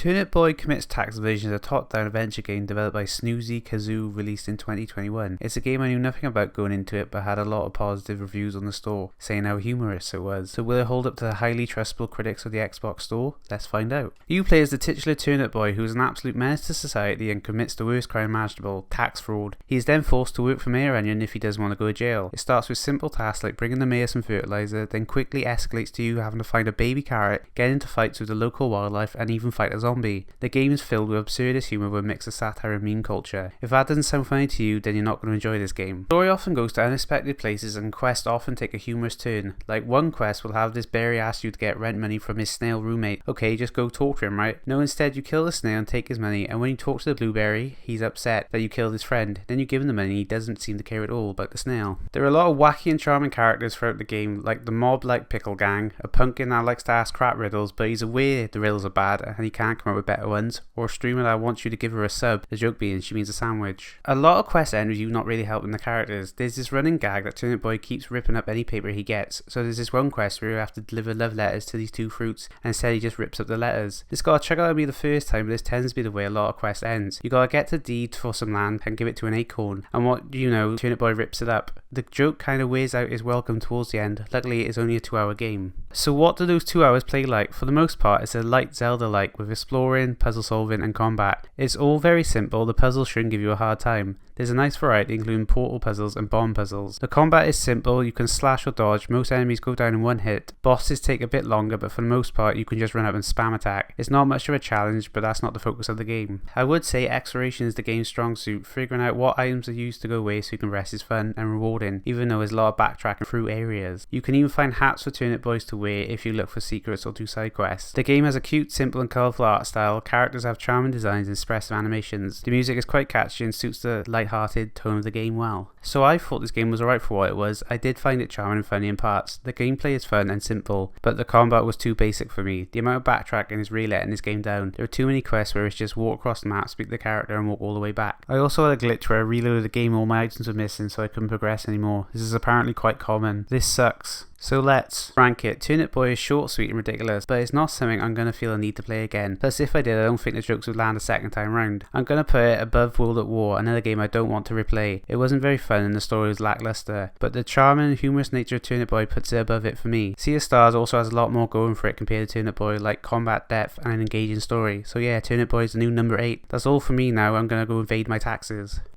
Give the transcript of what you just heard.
Turnip Boy Commits Tax Evasion is a top-down adventure game developed by Snoozy Kazoo, released in 2021. It's a game I knew nothing about going into it, but had a lot of positive reviews on the store, saying how humorous it was. So will it hold up to the highly trustable critics of the Xbox store? Let's find out. You play as the titular Turnip Boy, who is an absolute menace to society and commits the worst crime imaginable, tax fraud. He is then forced to work for Mayor Onion if he doesn't want to go to jail. It starts with simple tasks like bringing the mayor some fertilizer, then quickly escalates to you having to find a baby carrot, get into fights with the local wildlife, and even fight a zombie. The game is filled with absurdist humour with a mix of satire and meme culture. If that doesn't sound funny to you, then you're not going to enjoy this game. The story often goes to unexpected places, and quests often take a humorous turn. Like one quest will have this berry ask you to get rent money from his snail roommate. Okay, just go talk to him, right? No, instead you kill the snail and take his money, and when you talk to the blueberry, he's upset that you killed his friend. Then you give him the money and he doesn't seem to care at all about the snail. There are a lot of wacky and charming characters throughout the game, like the mob-like pickle gang, a pumpkin that likes to ask crap riddles but he's aware the riddles are bad and he can't come up with better ones, or a streamer that wants you to give her a sub, the joke being she means a sandwich. A lot of quests end with you not really helping the characters. There's this running gag that Turnip Boy keeps ripping up any paper he gets, so there's this one quest where you have to deliver love letters to these two fruits, and instead he just rips up the letters. This got a chuckle out of me the first time, but this tends to be the way a lot of quests ends. You gotta get to deed for some land and give it to an acorn, and what do you know, Turnip Boy rips it up. The joke kind of wears out his welcome towards the end. Luckily it is only a 2-hour game. So what do those 2 hours play like? For the most part it's a light Zelda-like with exploring, puzzle solving and combat. It's all very simple, the puzzles shouldn't give you a hard time. There's a nice variety including portal puzzles and bomb puzzles. The combat is simple, you can slash or dodge, most enemies go down in one hit. Bosses take a bit longer, but for the most part you can just run up and spam attack. It's not much of a challenge, but that's not the focus of the game. I would say exploration is the game's strong suit. Figuring out what items are used to go away so you can rest is fun and rewarding, even though there's a lot of backtracking through areas. You can even find hats for Turnip Boys to wear if you look for secrets or do side quests. The game has a cute, simple and colourful art style, characters have charming designs and expressive animations. The music is quite catchy and suits the light-hearted tone of the game well. So I thought this game was alright for what it was. I did find it charming and funny in parts. The gameplay is fun and simple, but the combat was too basic for me. The amount of backtracking is really letting this game down. There are too many quests where it's just walk across the map, speak to the character and walk all the way back. I also had a glitch where I reloaded the game and all my items were missing, so I couldn't progress anymore. This is apparently quite common. This sucks. So let's rank it. Turnip Boy is short, sweet and ridiculous, but it's not something I'm going to feel a need to play again. Plus if I did, I don't think the jokes would land a second time round. I'm going to put it above World at War, another game I don't want to replay. It wasn't very fun and the story was lackluster, but the charming and humorous nature of Turnip Boy puts it above it for me. Sea of Stars also has a lot more going for it compared to Turnip Boy, like combat depth and an engaging story. So yeah, Turnip Boy is the new number 8. That's all for me now. I'm going to go invade my taxes.